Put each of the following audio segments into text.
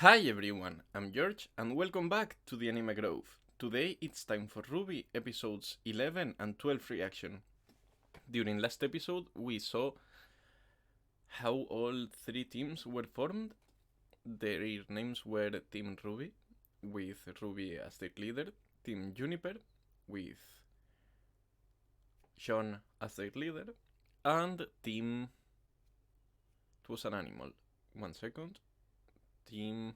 Hi everyone, I'm George and welcome back to the Anime Grove. Today it's time for RWBY episodes 11 and 12 reaction. During last episode we saw how all three teams were formed. Their names were Team RWBY, with RWBY as their leader, Team Juniper, with Sean as their leader, and Team... It was an animal. 1 second. Team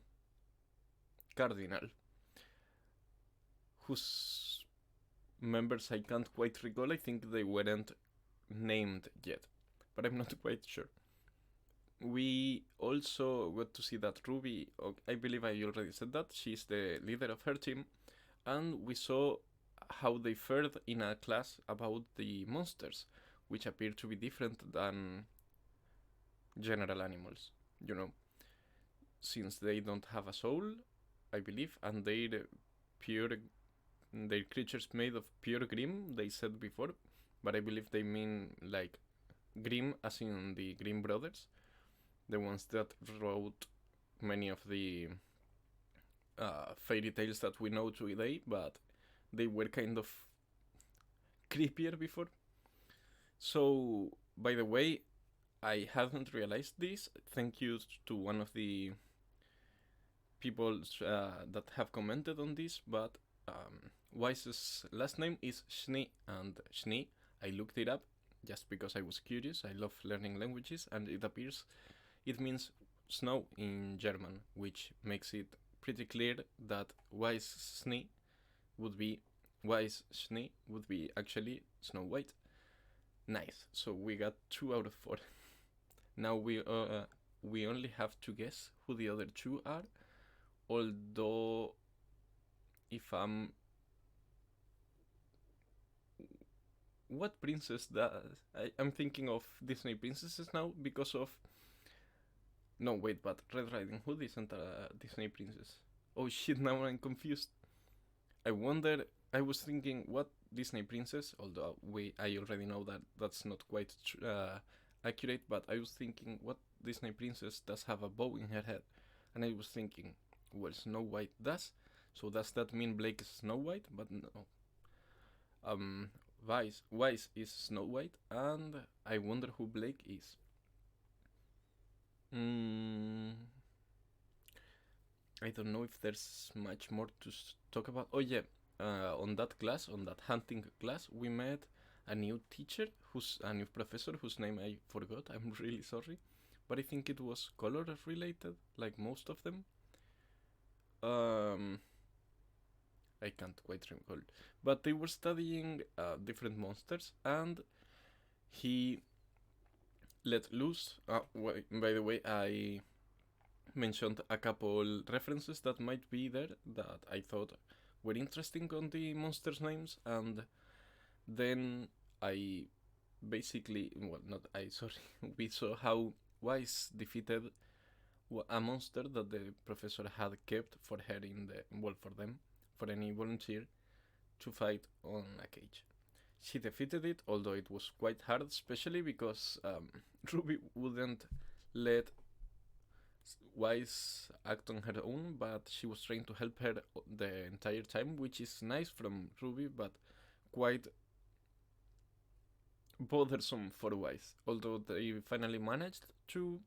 Cardinal, whose members I can't quite recall. I think they weren't named yet, but I'm not quite sure. We also got to see that RWBY, I believe I already said that, she's the leader of her team, and we saw how they fared in a class about the monsters, which appear to be different than general animals, you know, since they don't have a soul, I believe, and they're creatures made of pure grim, they said before, but I believe they mean like Grimm as in the Grimm brothers, the ones that wrote many of the fairy tales that we know today, but they were kind of creepier before. So, by the way, I hadn't realized this. Thank you to one of the people that have commented on this, but Wise's last name is Schnee, and Schnee, I looked it up just because I was curious. I love learning languages, and it means snow in German, which makes it pretty clear that Wise Schnee would be actually Snow White. Nice. So we got 2 out of 4. Now we only have to guess who the other two are. Although, if I'm... What princess does... I'm thinking of Disney princesses now because of... No, wait, but Red Riding Hood isn't a Disney princess. Oh shit, now I'm confused. I wonder... I was thinking, what Disney princess, although I already know that that's not quite accurate, but I was thinking, what Disney princess does have a bow in her head? And I was thinking, well, Snow White does, so does that mean Blake is Snow White? But no. Wise is Snow White, and I wonder who Blake is. I don't know if there's much more to talk about. Oh yeah, on that hunting class, we met a new teacher, a new professor whose name I forgot. I'm really sorry, but I think it was color related, like most of them. I can't quite recall, but they were studying different monsters, and he let loose. By the way, I mentioned a couple references that might be there that I thought were interesting on the monsters' names, and then I basically, well, not I, sorry, we saw how Wise defeated a monster that the professor had kept for her for them, for any volunteer to fight on a cage. She defeated it, although it was quite hard, especially because RWBY wouldn't let Wise act on her own, but she was trying to help her the entire time, which is nice from RWBY, but quite bothersome for Wise. Although they finally managed to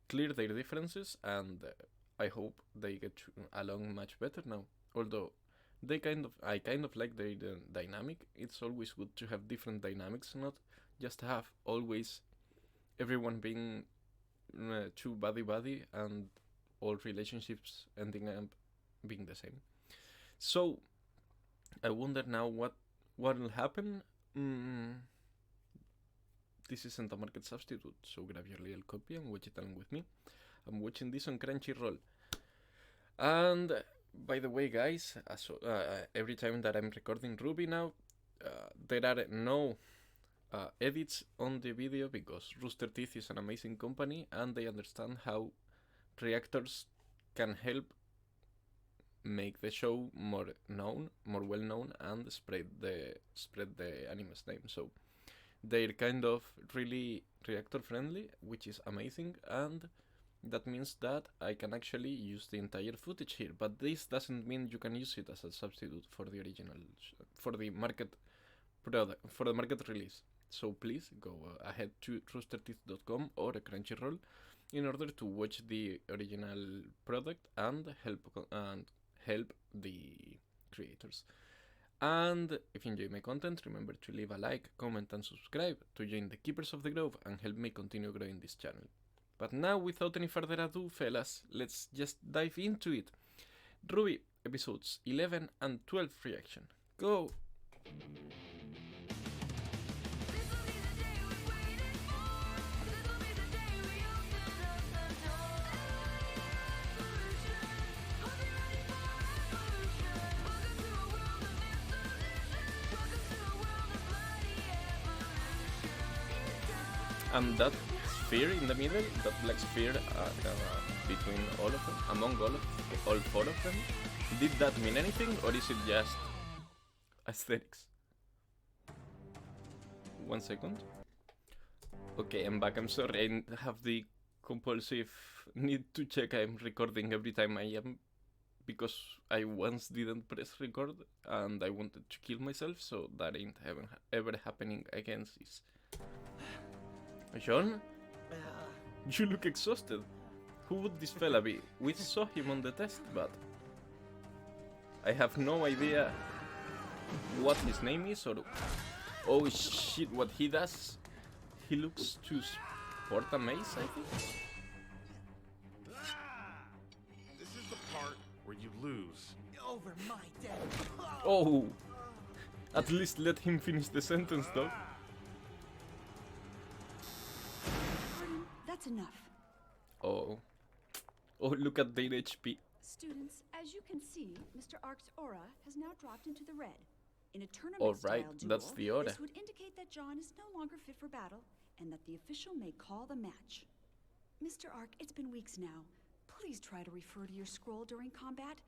clear their differences, and I hope they get along much better now. Although I kind of like their dynamic. It's always good to have different dynamics, not just have always everyone being too buddy and all relationships ending up being the same. So I wonder now what will happen. This isn't a market substitute, so grab your little copy and watch it along with me. I'm watching this on Crunchyroll. And by the way, guys, every time that I'm recording RWBY now, there are no edits on the video because Rooster Teeth is an amazing company and they understand how reactors can help make the show more well known, and spread the anime's name. So they're kind of really reactor friendly, which is amazing, and that means that I can actually use the entire footage here, but this doesn't mean you can use it as a substitute for the original, for the market product, for the market release. So please go ahead to roosterteeth.com or Crunchyroll in order to watch the original product and help the creators. And if you enjoy my content, remember to leave a like, comment and subscribe to join the Keepers of the Grove and help me continue growing this channel. But now, without any further ado, fellas, let's just dive into it. RWBY episodes 11 and 12 reaction. Go! And that sphere in the middle, that black sphere between all of them, among all four of them, did that mean anything, or is it just aesthetics? 1 second. Okay, I'm back. I'm sorry, I have the compulsive need to check I'm recording every time I am, because I once didn't press record and I wanted to kill myself, so that ain't ever happening again, sis. John? You look exhausted. Who would this fella be? We saw him on the test, but I have no idea what his name is or... Oh shit, what he does. He looks to sport a mace, I think? This is the part where you lose. Over my dead. Oh! At least let him finish the sentence, though. That's enough. Oh. Oh, look at their HP. Students, as you can see, Mr. Ark's aura has now dropped into the red. In a All tournament-style right, duel, that's the aura. this would indicate that John is no longer fit for battle, and that the official may call the match. Mr. Ark, it's been weeks now. Please try to refer to your scroll during combat.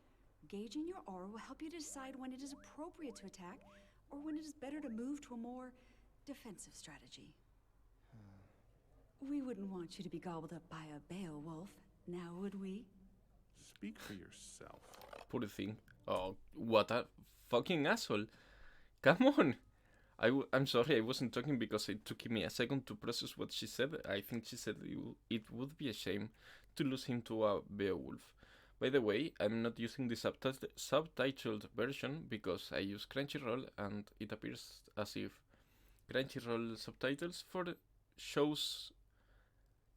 Gauging your aura will help you decide when it is appropriate to attack, or when it is better to move to a more defensive strategy. We wouldn't want you to be gobbled up by a Beowulf, now would we? Speak for yourself. Poor thing. Oh, what a fucking asshole. Come on. I'm sorry, I wasn't talking because it took me a second to process what she said. I think she said it would be a shame to lose him to a Beowulf. By the way, I'm not using the subtitled version because I use Crunchyroll, and it appears as if Crunchyroll subtitles for shows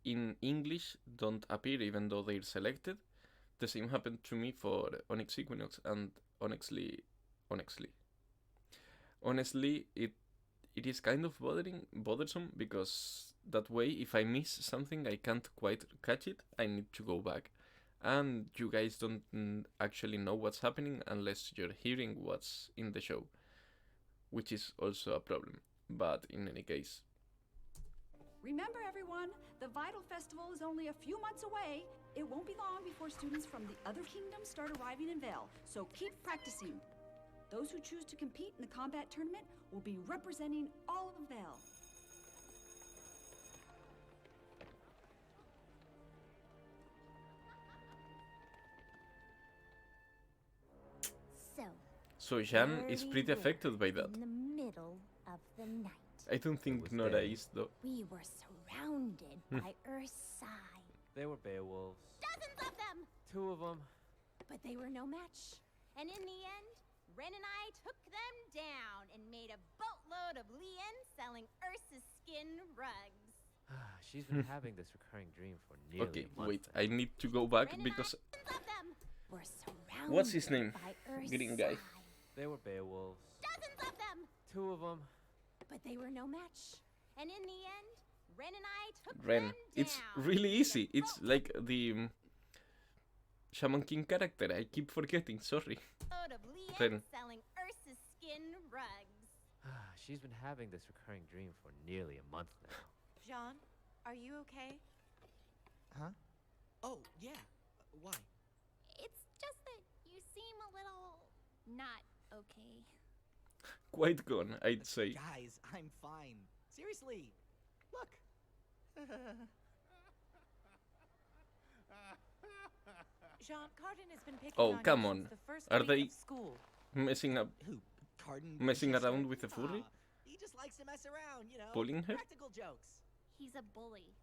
in English don't appear even though they're selected. The same happened to me for Onyx Equinox, and honestly, it is kind of bothersome, because that way if I miss something I can't quite catch it, I need to go back. And you guys don't actually know what's happening unless you're hearing what's in the show, which is also a problem. But in any case... Remember everyone, the Vital Festival is only a few months away. It won't be long before students from the other kingdoms start arriving in Vale, so keep practicing. Those who choose to compete in the combat tournament will be representing all of Vale. So Jan is pretty affected by that. In the middle of the night. I don't think Nora is, though. We were surrounded by Earth's side. They were Beowulfs. Dozens of them! 2 of them. But they were no match. And in the end, Ren and I took them down and made a boatload of Lien selling Ursa's skin rugs. She's been having this recurring dream for nearly Okay, a month. wait, I need to go back Ren because... and I, dozens of them, were surrounded What's his name? by Earth's Green guy. side. They were Beowulfs. Dozens of them! 2 of them. But they were no match. And in the end, Ren and I took Ren. them It's down really and made easy. a It's like the Shaman King character. I keep forgetting, sorry. boatload of Lien Ren. selling Ursa's skin rugs. She's been having this recurring dream for nearly a month now. Jean, are you okay? Huh? Oh, yeah. Why? It's just that you seem a little not okay. Quite gone, I'd say. Guys, I'm fine. Seriously. Look. John, Carden has been picking Oh, on come you on. since the first Are week they of school. messing up, Who? Carden? messing Winchester? around with the furry? He just likes to mess around, you know. Pulling her? Practical jokes. He's a bully.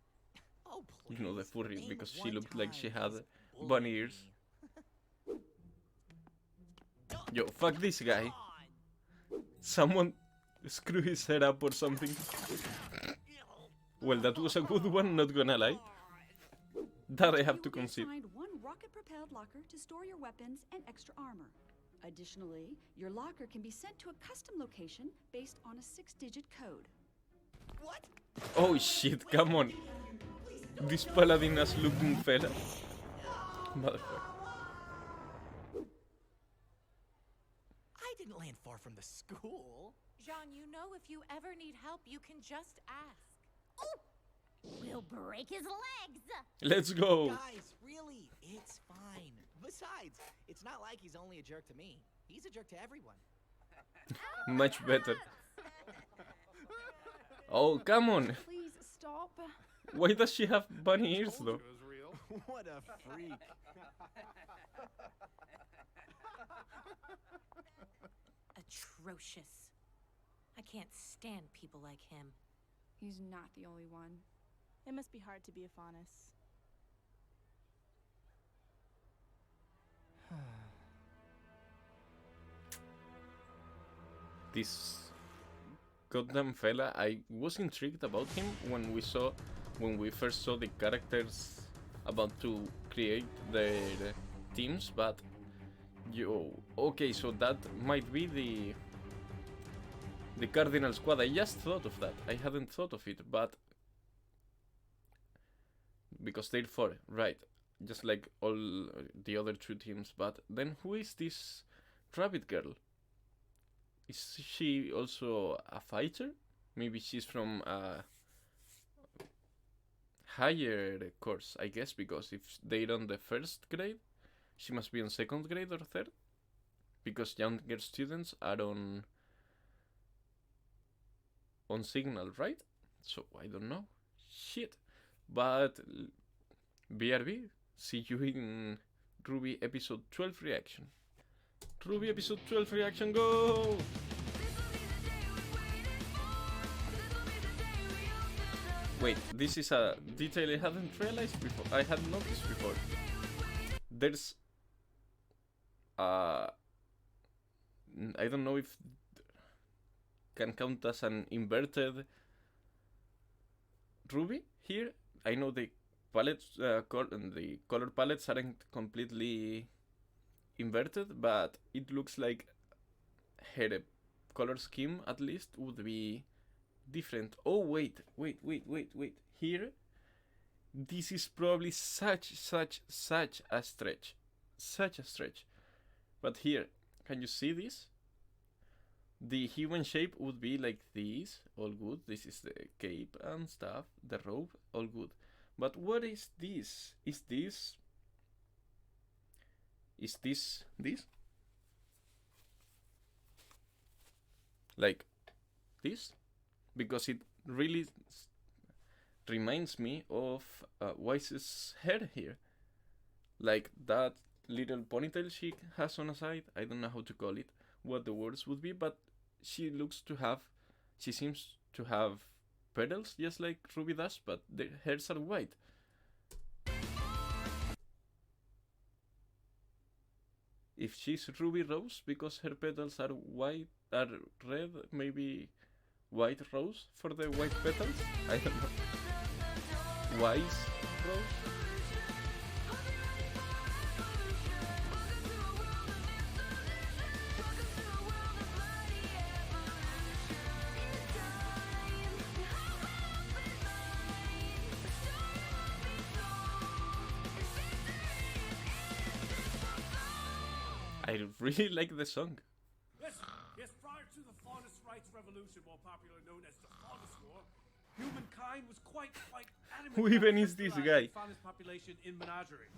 Oh, please. You know, the furry, Name because she one looked like she time had he's bunny bullied ears. me. Yo, fuck this guy. Come on. Someone screw his head up or something. Well, that was a good one, not gonna lie. That I have to You will be concede. assigned one rocket-propelled locker to store your weapons and extra armor. Additionally, your locker can be sent to a custom location based on a 6-digit code. What? Oh shit, come on. This paladin ass looking fella. Motherfucker. I didn't land far from the school. John, you know if you ever need help, you can just ask. We'll break his legs. Let's go. Guys, really, it's fine. Besides, it's not like he's only a jerk to me. He's a jerk to everyone. Much better. Oh, come on. Please stop. Why does she have bunny ears Told you though? it was real. What a freak. Atrocious. I can't stand people like him. He's not the only one. It must be hard to be a faunus. This goddamn fella, I was intrigued about him when we first saw the characters about to create their teams, but okay, so that might be the Cardinal Squad. I just thought of that. I hadn't thought of it, but because they're 4, right? Just like all the other 2 teams. But then who is this rabbit girl? Is she also a fighter? Maybe she's from a higher course, I guess, because if they're on the 1st grade, she must be on 2nd grade or 3rd. Because younger students are on signal, right? So I don't know. Shit. But BRB, see you in RWBY episode 12 reaction. RWBY episode 12 reaction, go! Wait, this is a detail I hadn't realized before. I hadn't noticed before. There's I don't know if can count as an inverted RWBY here. I know the palettes, the color palettes aren't completely inverted, but it looks like her color scheme at least would be different. Oh wait. Here, this is probably such a stretch. But here, can you see this? The human shape would be like this, all good. This is the cape and stuff, the robe, all good. But what is this? Is this this? Like this? Because it really reminds me of Wise's hair here. Like that little ponytail she has on a side. I don't know how to call it, what the words would be, but she seems to have petals just like RWBY does, but their hairs are white. If she's Ruby Rose because her petals are white, are red, maybe white rose for the white petals? I don't know. Wise Rose? I really like the song. Listen, yes, prior to the Faunus Rights Revolution, more popularly known as the Faunus War, humankind was quite adamant. Who even is this guy? Faunus population in menagerie.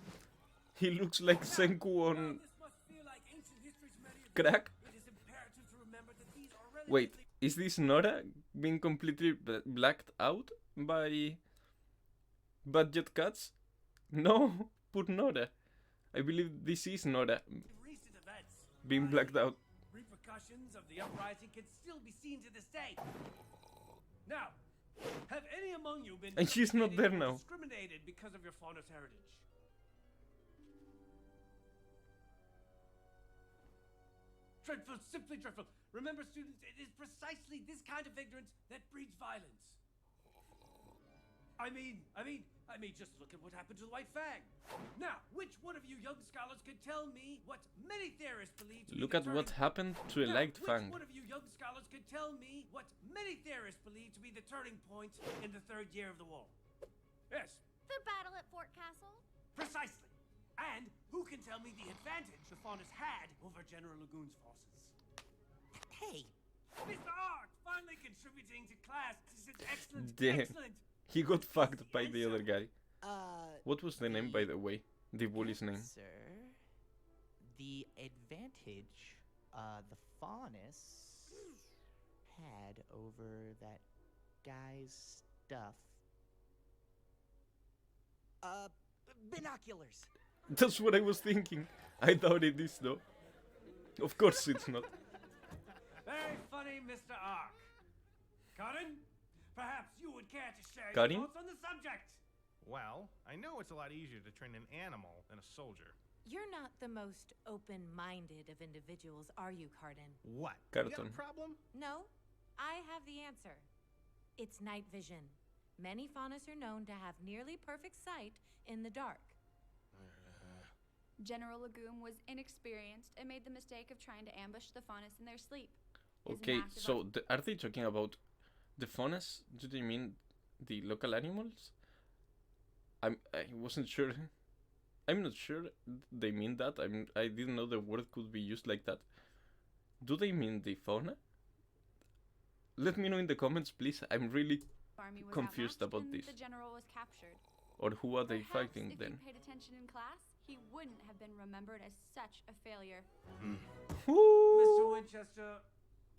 He looks like Senku on This must feel like ancient history to many of you. crack. It is imperative to remember that these are Wait, relatively is this Nora being completely blacked out by budget cuts? No, poor Nora. I believe this is not a Recent events. being blacked out. Repercussions of the uprising can still be seen to this day. Now, have any among you been And she's not there persecuted or now. discriminated because of your faunus heritage? Dreadful, simply dreadful. Remember, students, it is precisely this kind of ignorance that breeds violence. I mean, just look at what happened to the White Fang. Now, which one of you young scholars could tell me what many theorists believe to be Look the at what turning- happened to a Now, light which fang. one of you young scholars could tell me what many theorists believe to be the turning point in the third year of the war? Yes, The battle at Fort Castle? precisely. And who can tell me the advantage the Faunus had over General Lagoon's forces? Hey, Mr. Ark, finally contributing to class. This is excellent. Damn. Excellent. He got fucked by the other guy. uh, What was the name, by the way? The bully's name. Sir, the advantage the Faunus had over that guy's stuff. Binoculars. That's what I was thinking. I thought it is though. Of course it's not. Very funny, Mr. Ark. Karin, perhaps you would care to share Karin? your thoughts on the subject. Well, I know it's a lot easier to train an animal than a soldier. You're not the most open-minded of individuals, are you, Cardin? What? You got a Carton. problem? No, I have the answer. It's night vision. Many faunus are known to have nearly perfect sight in the dark. General Lagoon was inexperienced and made the mistake of trying to ambush the faunus in their sleep. His Okay, massive so are they talking about the faunus? Do they mean the local animals? I wasn't sure. I'm not sure they mean that. I didn't know the word could be used like that. Do they mean the fauna? Let me know in the comments, please. I'm really army was confused outmatched about and this. The general was captured. Or who are they Perhaps fighting if then? he paid attention in class, he wouldn't have been remembered as such a failure. Mr. Winchester,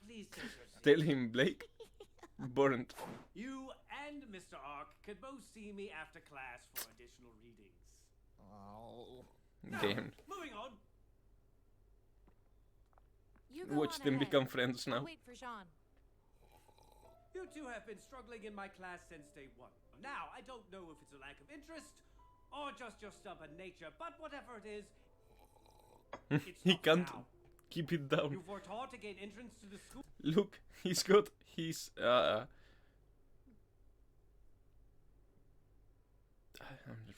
please take your seat. Tell him, Blake. Burnt. You and Mr. Ark could both see me after class for additional readings. Oh. Now, Damn. moving on. You go Watch on them ahead. become friends I'll now. wait for Jean. You two have been struggling in my class since day one. Now, I don't know if it's a lack of interest or just your stubborn nature, but whatever it is, it's He not can't now. keep it down. You've worked hard to gain entrance to the school. Look, he's got his I'm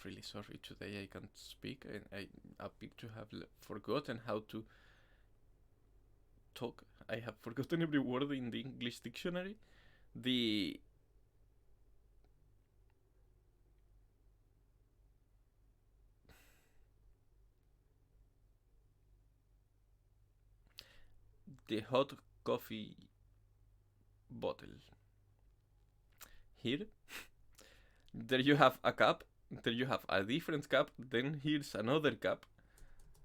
really sorry today I can't speak. I appear to have forgotten how to talk. I have forgotten every word in the English dictionary. The hot coffee bottle. Here, there you have a cup. There you have a different cup. Then here's another cup.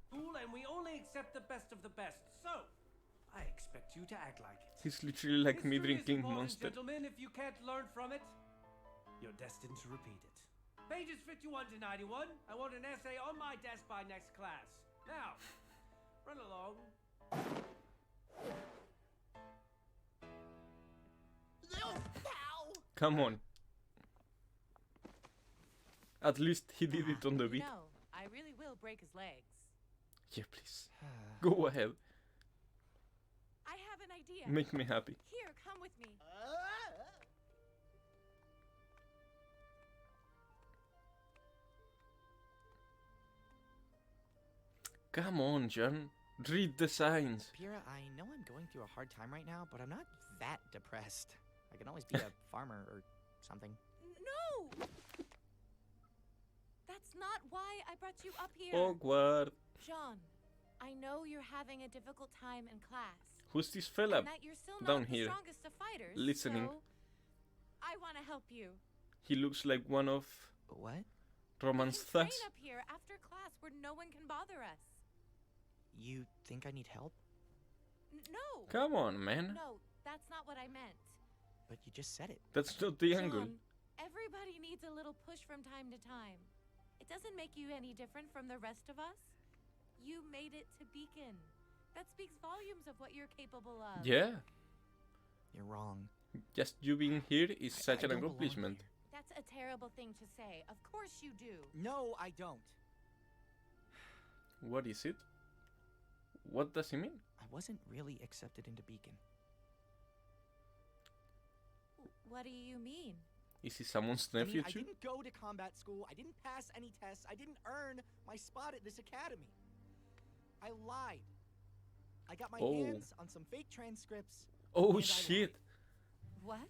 School, and we only accept the best of the best. So, I expect you to act like it. He's literally like me History is drinking important, Monster. Gentlemen, if you can't learn from it, you're destined to repeat it. Pages 51 to 91. I want an essay on my desk by next class. Now, run along. Come on. At least he did it on the beat. No, I really will break his legs. Yeah, please. Go ahead. I have an idea. Make me happy. Here, come with me. Come on, John. Read the signs. Pyrrha, I know I'm going through a hard time right now, but I'm not that depressed. I can always be a farmer or something. No! That's not why I brought you up here. Awkward. John, I know you're having a difficult time in class. Who's this fella And that you're still down not the here strongest of fighters. listening? So I want to help you. He looks like one of What? Roman's You train thugs. up here after class where no one can bother us. You think I need help? No. Come on, man. No, that's not what I meant. But you just said it. That's not the angle. John, everybody needs a little push from time to time. It doesn't make you any different from the rest of us. you made it to Beacon. That speaks volumes of what you're capable of. Yeah. You're wrong. Just you being here is such an don't belong accomplishment. here. That's a terrible thing to say. Of course you do. No, I don't. What is it? What does he mean? I wasn't really accepted into Beacon. What do you mean? Is he someone's I nephew mean, I too? didn't go to combat school. I didn't pass any tests. I didn't earn my spot at this academy. I lied. I got my Oh. hands on some fake transcripts. Oh and I shit! What?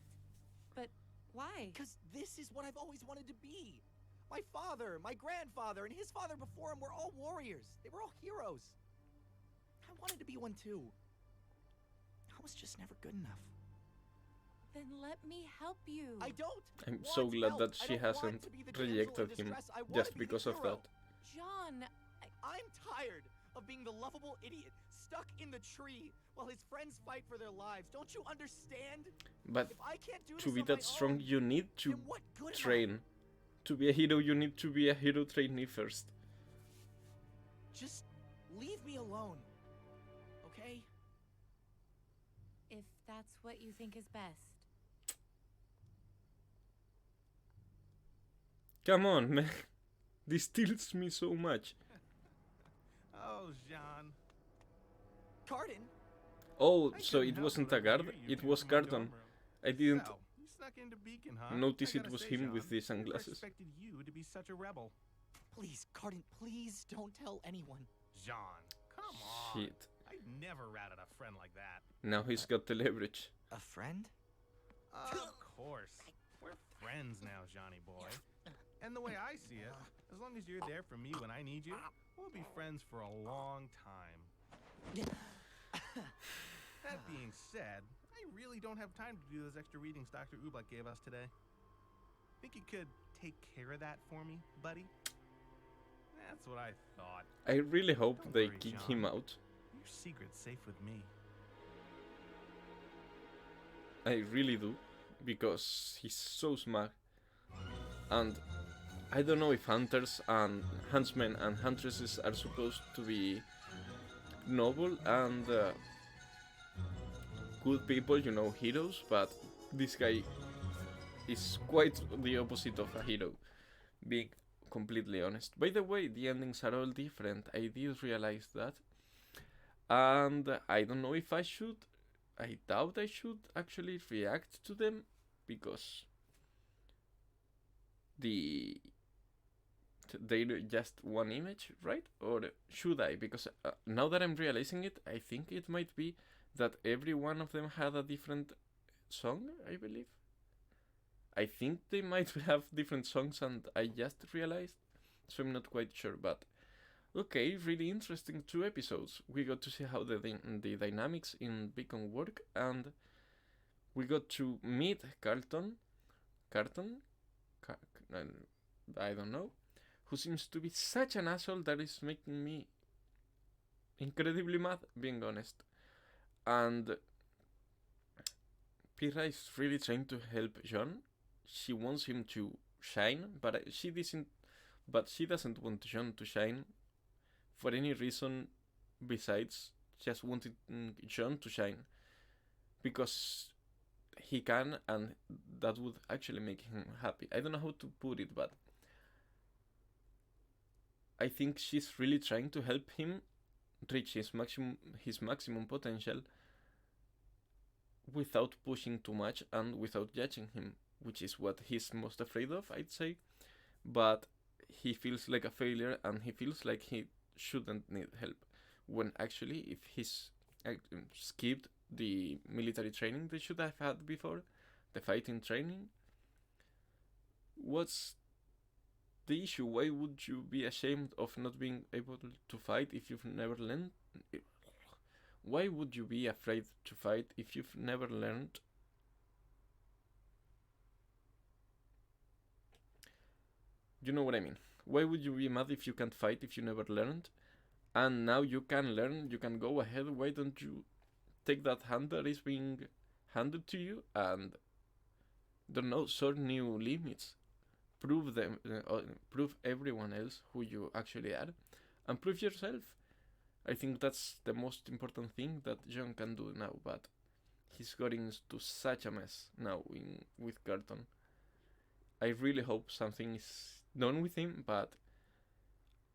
But why? Because this is what I've always wanted to be. My father, my grandfather, and his father before him were all warriors. They were all heroes. I wanted to be one too. I was just never good enough. Then let me help you. I don't. I'm want so glad help. that I she don't want hasn't to be the damsel in rejected him distress. I wanna just be the because of hero. that. John, I'm tired of being the lovable idiot stuck in the tree while his friends fight for their lives. Don't you understand? But If I can't do this to be on my that strong, own, you need to then what good am I? train. To be a hero, you need to be a hero trainee first. Just leave me alone. Okay? if that's what you think is best. Come on, man. This tilts me so much. Oh, Jean. Carden? Oh, I so couldn't it help wasn't but a guard? overhear you It come was from my dorm Carton. room. I didn't So, you snuck into Beacon, huh? notice I it gotta was say, him Jean, with the never sunglasses. expected you to be such a rebel. Please, Carden, please don't tell anyone. Jean, come on. Shit. I'd never ratted a friend like that. Now he's got the leverage. A friend? Of course. We're friends now, Johnny boy. And the way I see it, as long as you're there for me when I need you, we'll be friends for a long time. That being said, I really don't have time to do those extra readings Dr. Ubak gave us today. Think you could take care of that for me, buddy? That's what I thought. I really hope Don't they worry, kick John. him out. Your secret's safe with me. I really do. Because he's so smart. And I don't know if hunters and huntsmen and huntresses are supposed to be noble and good people, you know, heroes, but this guy is quite the opposite of a hero, being completely honest. By the way, the endings are all different. I did realize that. And I don't know if I should. I doubt I should actually react to them because they're just one image, right? Or should I? Because now that I'm realizing it, I think it might be that every one of them had a different song, I believe. I think they might have different songs and I just realized, so I'm not quite sure, but okay, really interesting 2 episodes. We got to see how the dynamics in Beacon work, and we got to meet Carton, I don't know, who seems to be such an asshole that is making me incredibly mad, being honest. And Pyrrha is really trying to help John. She wants him to shine, but she doesn't want John to shine for any reason besides just wanting John to shine, because he can, and that would actually make him happy. I don't know how to put it, but I think she's really trying to help him reach his maximum potential without pushing too much and without judging him, which is what he's most afraid of, I'd say. But he feels like a failure and he feels like he shouldn't need help, when actually if he's skipped the military training they should have had before, the fighting training, what's the issue? Why would you be ashamed of not being able to fight if you've never learned? Why would you be afraid to fight if you've never learned? You know what I mean. Why would you be mad if you can't fight if you never learned? And now you can learn, you can go ahead. Why don't you take that hand that is being handed to you and, don't know, sort new limits? Prove them, prove everyone else who you actually are, and prove yourself. I think that's the most important thing that John can do now, but he's gotten into such a mess now with Carton. I really hope something is done with him, but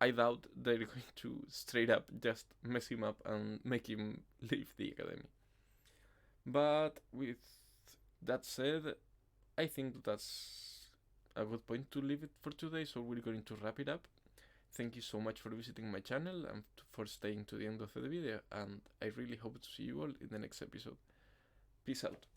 I doubt they're going to straight up just mess him up and make him leave the academy. But with that said, I think that's a good point to leave it for today, so we're going to wrap it up. Thank you so much for visiting my channel and for staying to the end of the video, and I really hope to see you all in the next episode. Peace out.